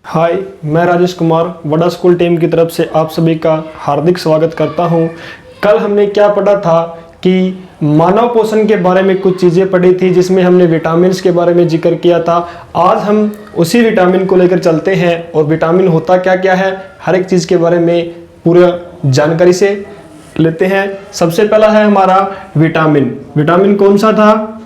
हाय, मैं Rajesh Kumar vada school team की तरफ से आप सभी का हार्दिक स्वागत करता हूं। कल हमने क्या पढ़ा था कि मानव पोषण के बारे में कुछ चीज़ें पढ़ी थी, जिसमें हमने विटामिन्स के बारे में जिक्र किया था। आज हम उसी विटामिन को लेकर चलते हैं और विटामिन होता क्या क्या है, हर एक चीज़ के बारे में पूरा जानकारी से लेते हैं। सबसे पहला है हमारा विटामिन। विटामिन कौन सा था?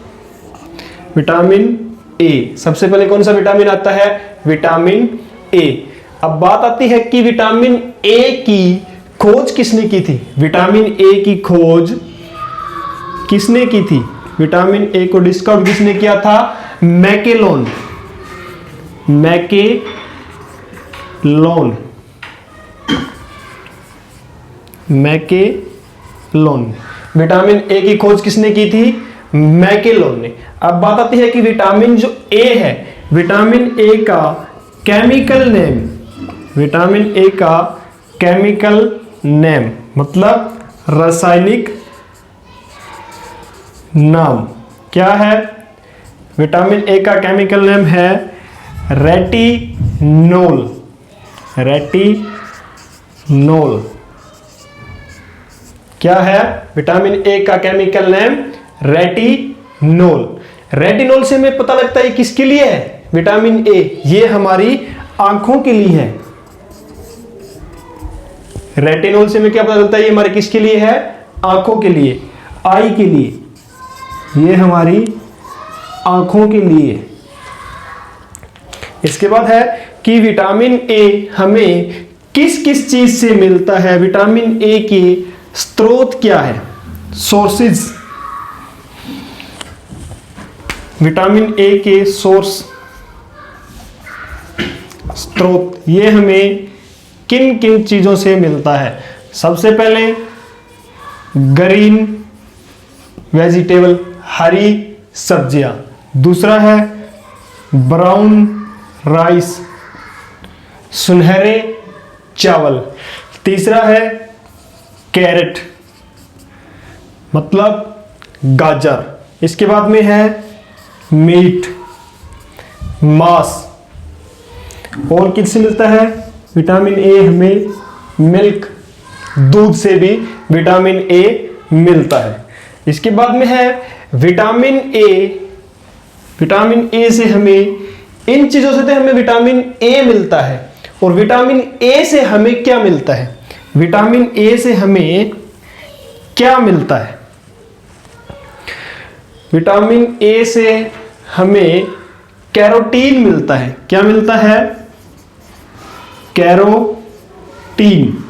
Vitamin A. सबसे पहले कौन सा विटामिन आता है? Vitamin A. अब बात आती है कि विटामिन ए की खोज किसने की थी? विटामिन ए की खोज किसने की थी? विटामिन ए को डिस्कवर किसने किया था? मैकेलोन। मैकेलोन। विटामिन ए की खोज किसने की थी? मैकेलोन ने। अब बात आती है कि विटामिन जो ए है, विटामिन ए का केमिकल नेम, विटामिन ए का केमिकल नेम मतलब रासायनिक नाम क्या है? विटामिन ए का केमिकल नेम है रेटिनोल। रेटिनोल क्या है? विटामिन ए का केमिकल नेम रेटिनोल। रेटिनोल से हमें पता लगता है किसके लिए है? विटामिन ए ये हमारी आंखों के लिए है। रेटिनोल से हमें क्या पता चलता है? ये हमारे किसके लिए है? आंखों के लिए, आई के लिए। ये हमारी आंखों के लिए। इसके बाद है कि विटामिन ए हमें किस किस चीज से मिलता है? विटामिन ए के स्रोत क्या है? सोर्सेज। विटामिन ए के स्रोत ये हमें किन किन चीजों से मिलता है? सबसे पहले ग्रीन वेजिटेबल, हरी सब्जियां। दूसरा है ब्राउन राइस, सुनहरे चावल। तीसरा है कैरेट मतलब गाजर। इसके बाद में है मीट, मांस। और किससे मिलता है? विटामिन ए हमें मिल्क, दूध से भी विटामिन ए मिलता है। इसके बाद में है विटामिन ए। विटामिन ए से हमें, इन चीजों से तो हमें विटामिन ए मिलता है। और विटामिन ए से हमें क्या मिलता है? विटामिन ए से हमें क्या मिलता है? विटामिन ए से हमें कैरोटीन मिलता है। क्या मिलता है? कैरोटीन।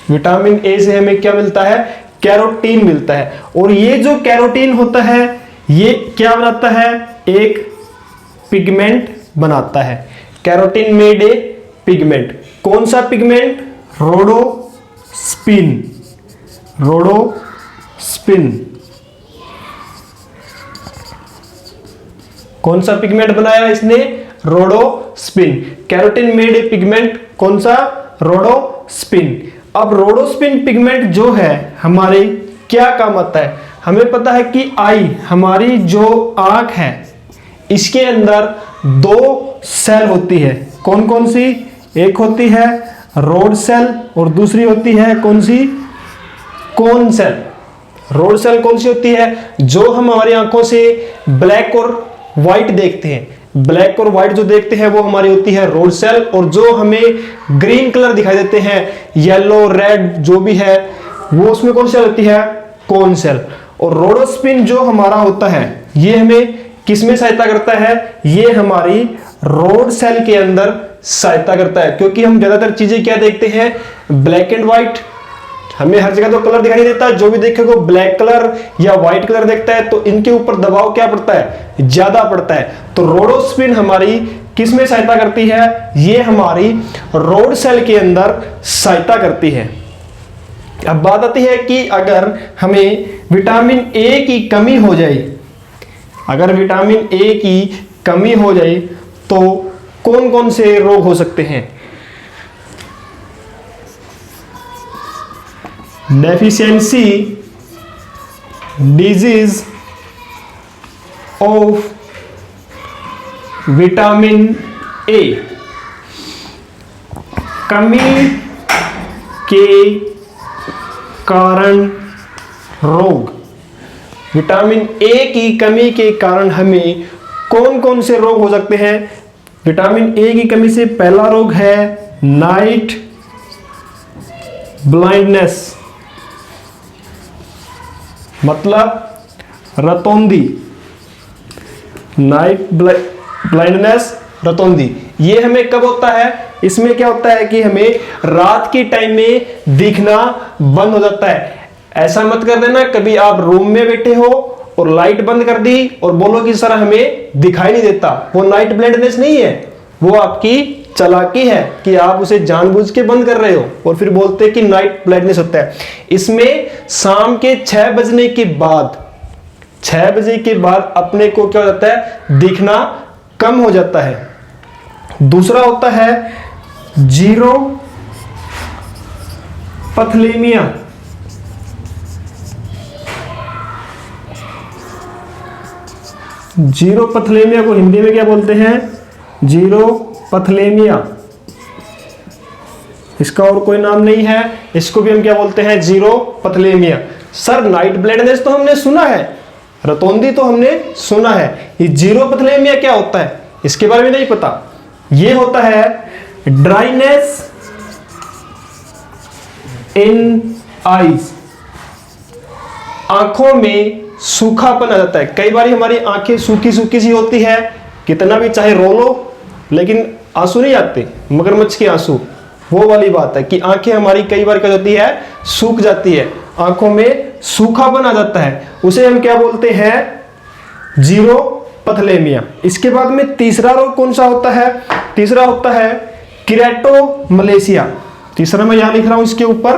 विटामिन ए से हमें क्या मिलता है? कैरोटीन मिलता है। और ये जो कैरोटीन होता है ये क्या बनाता है? एक पिगमेंट बनाता है। Carotene made a pigment. कौन सा पिगमेंट? रोडोस्पिन। रोडोस्पिन। कौन सा पिगमेंट बनाया इसने? रोडोस्पिन। कैरोटीन मेड ए पिगमेंट कौन सा? रोडोस्पिन। अब रोडोस्पिन पिगमेंट जो है हमारे क्या काम आता है? हमें पता है कि आई, हमारी जो आंख है, इसके अंदर दो सेल होती है। कौन कौन सी? एक होती है रोड सेल और दूसरी होती है कौन सी? Cone cell. रोड सेल कौन सी होती है? जो हम हमारी आंखों से ब्लैक और व्हाइट देखते हैं। ब्लैक और व्हाइट जो देखते हैं वो हमारी होती है रोड सेल। और जो हमें ग्रीन कलर दिखाई देते हैं, येलो, रेड जो भी है, वो उसमें कौन सेल होती है? Cone cell. और रोडोस्पिन जो हमारा होता है ये हमें किसमें सहायता करता है? ये हमारी रोड सेल के अंदर सहायता करता है। क्योंकि हम ज्यादातर चीजें क्या देखते हैं? Black and white. हमें हर जगह तो कलर दिखाई नहीं देता। जो भी देखेगा ब्लैक कलर या व्हाइट कलर देखता है तो इनके ऊपर दबाव क्या पड़ता है? ज्यादा पड़ता है। तो रोडोस्पिन हमारी किस में सहायता करती है? ये हमारी रोड सेल के अंदर सहायता करती है। अब बात आती है कि अगर हमें विटामिन ए की कमी हो जाए, अगर विटामिन ए की कमी हो जाए तो कौन कौन से रोग हो सकते हैं? Deficiency disease of vitamin A, कमी के कारण रोग। विटामिन ए की कमी के कारण हमें कौन कौन से रोग हो सकते हैं? विटामिन ए की कमी से पहला रोग है नाइट ब्लाइंडनेस, मतलब रतौंधी। नाइट ब्लाइंडनेस, रतौंधी, ये हमें कब होता है? इसमें क्या होता है कि हमें रात के टाइम में दिखना बंद हो जाता है। ऐसा मत कर देना कभी आप रूम में बैठे हो और लाइट बंद कर दी और बोलो कि सर हमें दिखाई नहीं देता। वो नाइट ब्लाइंडनेस नहीं है, वो आपकी चालाकी है कि आप उसे जानबूझ के बंद कर रहे हो और फिर बोलते हैं कि नाइट ब्लाइंडनेस होता है। इसमें शाम के 6 बजने के बाद, 6 बजे के बाद अपने को क्या हो जाता है? दिखना कम हो जाता है। दूसरा होता है जीरो पथलेमिया। जीरो पथलेमिया को हिंदी में क्या बोलते हैं? जीरो पथलेमिया। इसका और कोई नाम नहीं है, इसको भी हम क्या बोलते हैं? जीरो पथलेमिया। सर नाइट ब्लाइंडनेस तो हमने सुना है, रतौंधी तो हमने सुना है, ये जीरो पथलेमिया क्या होता है इसके बारे में नहीं पता। ये होता है ड्राइनेस इन आईज, आंखों में सूखापन आ जाता है। कई बार हमारी आंखें सूखी सूखी सी होती है, कितना भी चाहे रो लो लेकिन आंसू नहीं आते, मगरमच्छ के आंसू, वो वाली बात है कि आंखें हमारी कई बार क्या होती है? सूख जाती है, आंखों में सूखापन आ जाता है, उसे हम क्या बोलते हैं? जीरो पथलेमिया। इसके बाद में तीसरा रोग कौन सा होता है? तीसरा होता है किरेटोमलेशिया। तीसरा मैं यहां लिख रहा हूं इसके ऊपर,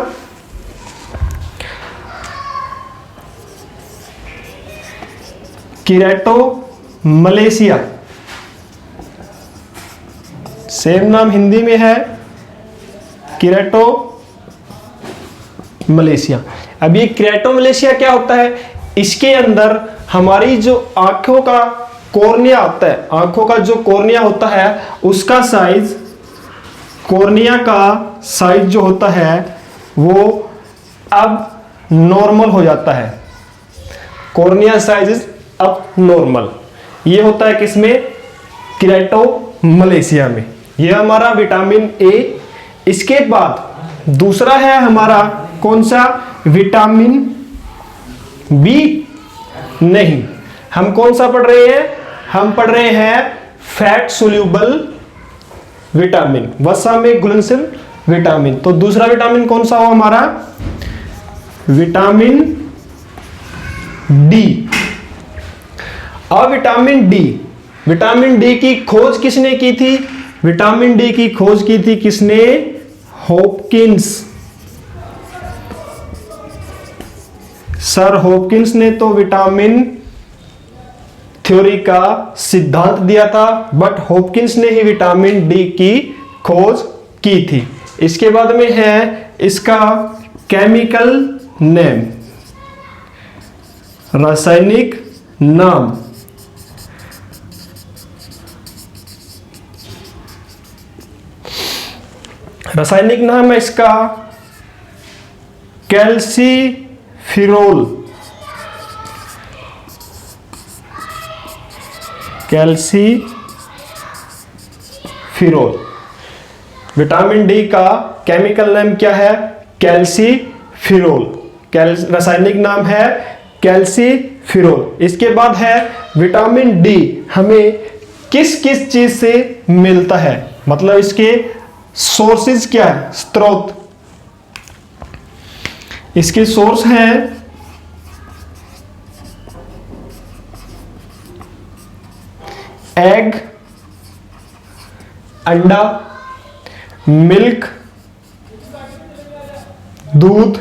किरेटोमलेशिया। सेम नाम हिंदी में है किरेटोमलेशिया। अब ये किरेटोमलेशिया क्या होता है? इसके अंदर हमारी जो आंखों का कॉर्निया होता है, आंखों का जो कॉर्निया होता है उसका साइज, कॉर्निया का साइज जो होता है वो अब नॉर्मल हो जाता है। कॉर्निया साइज इज अब नॉर्मल। ये होता है किसमें? किरेटोमलेशिया में। ये हमारा विटामिन ए। इसके बाद दूसरा है हमारा कौन सा? Vitamin B. नहीं, हम कौन सा पढ़ रहे हैं? हम पढ़ रहे हैं फैट सोल्यूबल विटामिन, वसा में घुलनशील विटामिन। तो दूसरा विटामिन कौन सा हो हमारा? Vitamin D. अब विटामिन डी, विटामिन डी की खोज किसने की थी? विटामिन डी की खोज की थी किसने? हॉपकिंस। सर हॉपकिंस ने तो विटामिन थ्योरी का सिद्धांत दिया था, बट हॉपकिंस ने ही विटामिन डी की खोज की थी। इसके बाद में है इसका केमिकल नेम, रासायनिक नाम। रासायनिक नाम है इसका कैल्सीफिरोल। कैल्सीफिरोल। विटामिन डी का केमिकल नेम क्या है? कैल्सीफिरोल। रासायनिक नाम है कैल्सीफिरोल। इसके बाद है विटामिन डी हमें किस किस चीज से मिलता है, मतलब इसके सोर्सेज क्या है? स्रोत। इसके सोर्स हैं एग, अंडा, मिल्क, दूध,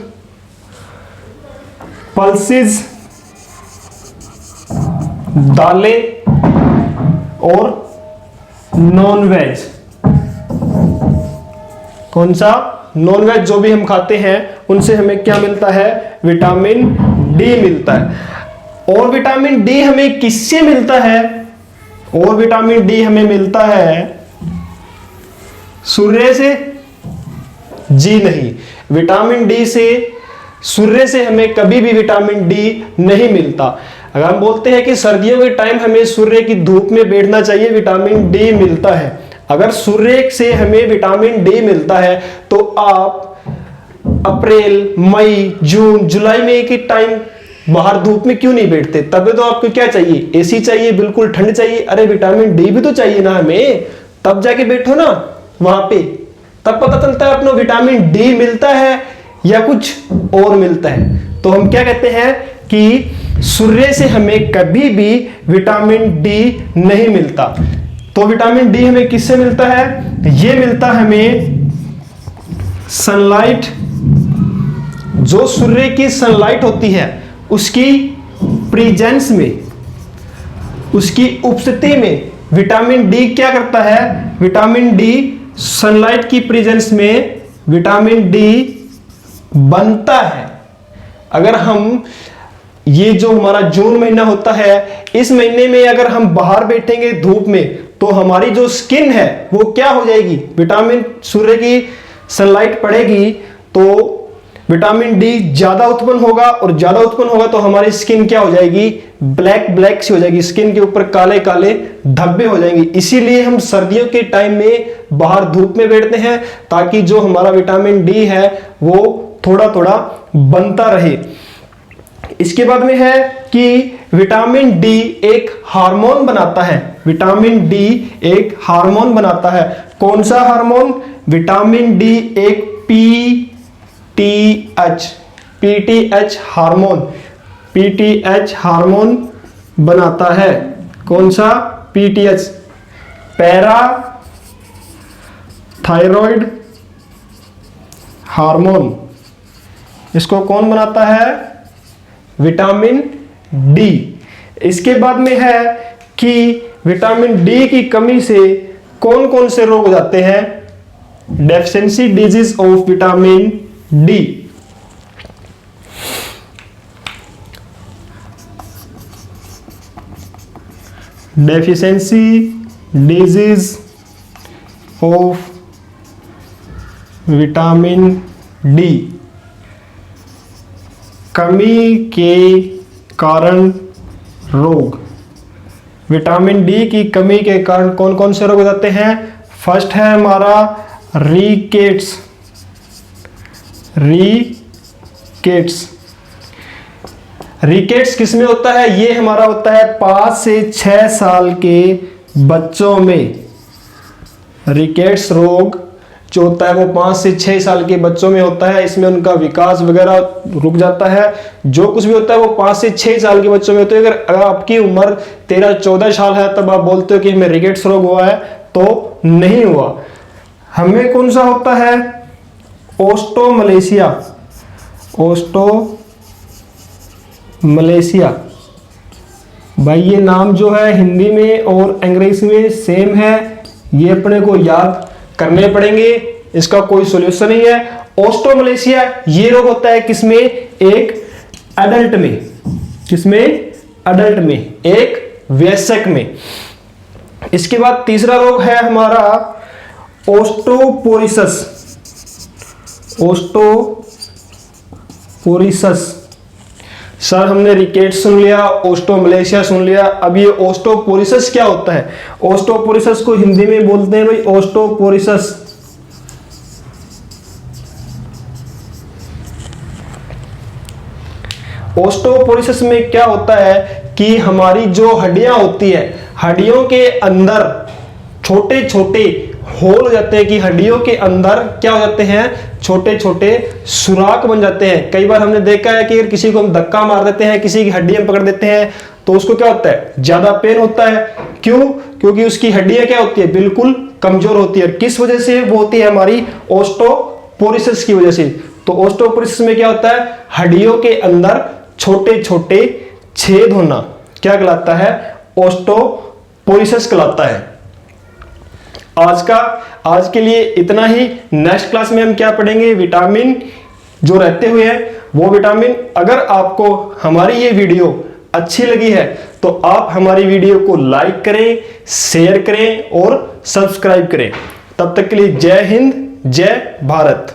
पल्सेस, दालें और नॉन वेज। कौन सा? नॉन वेज जो भी हम खाते हैं उनसे हमें क्या मिलता है? विटामिन डी मिलता है। और विटामिन डी हमें किससे मिलता है? और विटामिन डी हमें मिलता है सूर्य से? जी नहीं, विटामिन डी से, सूर्य से हमें कभी भी विटामिन डी नहीं मिलता। अगर हम बोलते हैं कि सर्दियों के टाइम हमें सूर्य की धूप में बैठना चाहिए, विटामिन डी मिलता है। अगर सूर्य से हमें विटामिन डी मिलता है तो आप अप्रैल, मई, जून, जुलाई में के टाइम बाहर धूप में क्यों नहीं बैठते? तब तो आपको क्या चाहिए? एसी चाहिए, बिल्कुल ठंड चाहिए। अरे विटामिन डी भी तो चाहिए ना हमें, तब जाके बैठो ना वहां पे, तब पता चलता है अपना विटामिन डी मिलता है या कुछ और मिलता है। तो हम क्या कहते हैं कि सूर्य से हमें कभी भी विटामिन डी नहीं मिलता। तो विटामिन डी हमें किससे मिलता है? ये मिलता है हमें सनलाइट, जो सूर्य की सनलाइट होती है उसकी प्रेजेंस में, उसकी उपस्थिति में विटामिन डी क्या करता है? विटामिन डी सनलाइट की प्रेजेंस में विटामिन डी बनता है। अगर हम ये जो हमारा जून महीना होता है, इस महीने में अगर हम बाहर बैठेंगे धूप में तो हमारी जो स्किन है वो क्या हो जाएगी? विटामिन, सूर्य की सनलाइट पड़ेगी तो विटामिन डी ज्यादा उत्पन्न होगा, और ज्यादा उत्पन्न होगा तो हमारी स्किन क्या हो जाएगी? ब्लैक ब्लैक सी हो जाएगी, स्किन के ऊपर काले काले धब्बे हो जाएंगे। इसीलिए हम सर्दियों के टाइम में बाहर धूप में बैठते हैं ताकि जो हमारा विटामिन डी है वो थोड़ा थोड़ा बनता रहे। इसके बाद में है कि विटामिन डी एक हार्मोन बनाता है। विटामिन डी एक हार्मोन बनाता है। कौन सा हार्मोन? विटामिन डी एक पीटीएच हार्मोन, पीटीएच हार्मोन बनाता है। कौन सा? PTH, para thyroid hormone. इसको कौन बनाता है? Vitamin D. इसके बाद में है कि विटामिन डी की कमी से कौन कौन से रोग हो जाते हैं? Deficiency disease of vitamin D. Deficiency disease of vitamin D, कमी के कारण रोग। विटामिन डी की कमी के कारण कौन कौन से रोग हो जाते हैं? फर्स्ट है हमारा रिकेट्स। रिकेट्स किसमें होता है? ये हमारा होता है 5 से 6 साल के बच्चों में। रिकेट्स रोग जो होता है वो 5 से 6 साल के बच्चों में होता है। इसमें उनका विकास वगैरह रुक जाता है। जो कुछ भी होता है वो 5 से 6 साल के बच्चों में होता है। अगर आपकी उम्र 13-14 साल है तब आप बोलते हो कि हमें रिकेट्स रोग हुआ है, तो नहीं हुआ। हमें कौन सा होता है? ओस्टोमलेशिया। ओस्टोमलेशिया भाई, ये नाम जो है हिंदी में और अंग्रेजी में सेम है, ये अपने को याद करने पड़ेंगे, इसका कोई सॉल्यूशन नहीं है। ओस्टोमलेशिया ये रोग होता है किसमें? एक एडल्ट में। किसमें? एडल्ट में, एक वयस्क में। इसके बाद तीसरा रोग है हमारा ओस्टोपोरिसस। ओस्टोपोरिसस। सर हमने रिकेट सुन लिया, ओस्टोमलेशिया सुन लिया, अब ये ओस्टोपोरिसस क्या होता है? ओस्टोपोरिसस को हिंदी में बोलते हैं भाई ओस्टोपोरिसस। ओस्टोपोरिसस में क्या होता है कि हमारी जो हड्डियां होती है, हड्डियों के अंदर छोटे छोटे होल हो जाते हैं, कि हड्डियों के अंदर क्या हो जाते हैं? छोटे छोटे सुराख बन जाते हैं। कई बार हमने देखा है कि अगर किसी को हम धक्का मार देते हैं, किसी की हड्डी हम पकड़ देते हैं, तो उसको क्या होता है? ज्यादा पेन होता है। क्यों? क्योंकि उसकी हड्डियां क्या होती है? बिल्कुल कमजोर होती है। किस वजह से वो होती है? हमारी ओस्टोपोरिसस की वजह से। तो ओस्टोपोरिसस में क्या होता है? हड्डियों के अंदर छोटे छोटे छेद होना क्या कहलाता है? ओस्टोपोरिसस कहलाता है। आज के लिए इतना ही। नेक्स्ट क्लास में हम क्या पढ़ेंगे? विटामिन जो रहते हुए हैं वो विटामिन। अगर आपको हमारी ये वीडियो अच्छी लगी है तो आप हमारी वीडियो को लाइक करें, शेयर करें और सब्सक्राइब करें। तब तक के लिए जय हिंद, जय भारत।